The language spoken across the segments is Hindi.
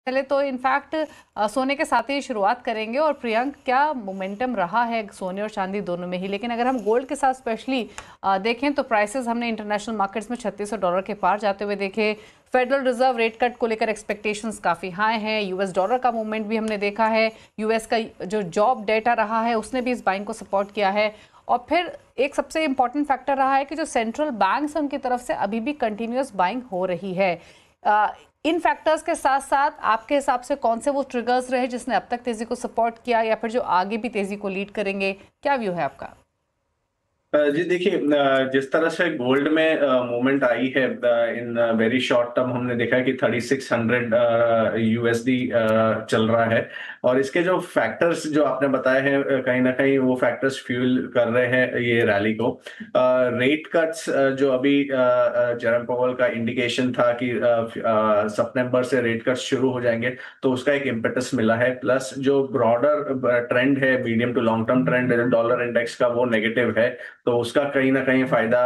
पहले तो इनफैक्ट सोने के साथ ही शुरुआत करेंगे। और प्रियंक, क्या मोमेंटम रहा है सोने और चांदी दोनों में ही, लेकिन अगर हम गोल्ड के साथ स्पेशली देखें तो प्राइसेस हमने इंटरनेशनल मार्केट्स में $3600 के पार जाते हुए देखे। फेडरल रिजर्व रेट कट को लेकर एक्सपेक्टेशंस काफ़ी हाई हैं। यूएस डॉलर का मूवमेंट भी हमने देखा है। यूएस का जो जॉब डेटा रहा है उसने भी इस बाइंग को सपोर्ट किया है। और फिर एक सबसे इंपॉर्टेंट फैक्टर रहा है कि जो सेंट्रल बैंक्स हैं उनकी तरफ से अभी भी कंटिन्यूस बाइंग हो रही है। इन फैक्टर्स के साथ साथ आपके हिसाब से कौन से वो ट्रिगर्स रहे जिसने अब तक तेजी को सपोर्ट किया, या फिर जो आगे भी तेजी को लीड करेंगे? क्या व्यू है आपका? जी देखिए, जिस तरह से गोल्ड में मूवमेंट आई है इन वेरी शॉर्ट टर्म, हमने देखा कि 3600 यूएसडी चल रहा है। और इसके जो फैक्टर्स जो आपने बताए हैं, कहीं ना कहीं वो फैक्टर्स फ्यूल कर रहे हैं ये रैली को। रेट कट्स जो अभी जेरम पावेल का इंडिकेशन था कि सितंबर से रेट कट्स शुरू हो जाएंगे, तो उसका एक इम्पेटस मिला है। प्लस जो ब्रॉडर ट्रेंड है, medium to long term trend dollar index का, वो नेगेटिव है, तो उसका कहीं ना कहीं फायदा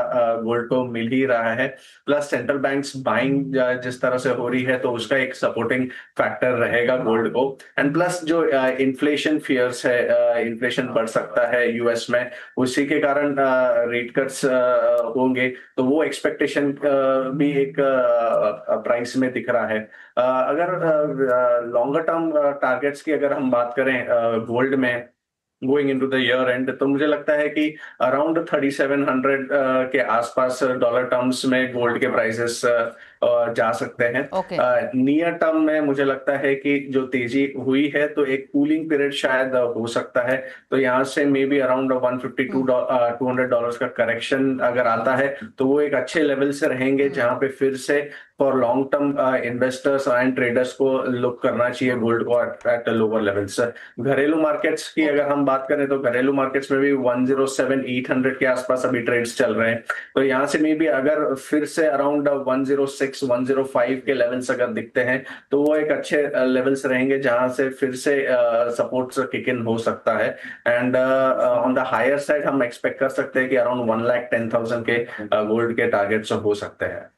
गोल्ड को मिल ही रहा है। प्लस सेंट्रल बैंक्स बाइंग जिस तरह से हो रही है, तो उसका एक सपोर्टिंग फैक्टर रहेगा गोल्ड को। एंड प्लस जो इन्फ्लेशन फियर्स है, इन्फ्लेशन बढ़ सकता है यूएस में, उसी के कारण रेट कट्स होंगे, तो वो एक्सपेक्टेशन भी एक प्राइस में दिख रहा है। अगर लॉन्गर टर्म टारगेट्स की अगर हम बात करें गोल्ड में going into the year and, तो मुझे लगता है कि अराउंड 3700 के आसपास डॉलर टर्म्स में गोल्ड के प्राइसेस जा सकते हैं। ओके। नियर टर्म में मुझे लगता है कि जो तेजी हुई है, तो एक कूलिंग पीरियड शायद हो सकता है। तो यहाँ से मे बी अराउंड 152 $200 का करेक्शन अगर आता है, तो वो एक अच्छे लेवल से रहेंगे, जहां पे फिर से for long term investors and traders को लुक करना चाहिए गोल्ड को एट लोअर लेवल्स। घरेलू मार्केट्स की अगर हम बात करें, तो घरेलू मार्केट्स में भी 107-800 के आसपास अभी ट्रेड्स चल रहे हैं। तो यहाँ से मे बी अगर फिर से अराउंड 106-105 के लेवल्स अगर दिखते हैं, तो वो एक अच्छे लेवल्स रहेंगे, जहां से फिर से सपोर्ट्स किक इन हो सकता है। And on the higher side हम एक्सपेक्ट कर सकते हैं कि अराउंड 1,10,000 के गोल्ड के टारगेट्स हो सकते हैं।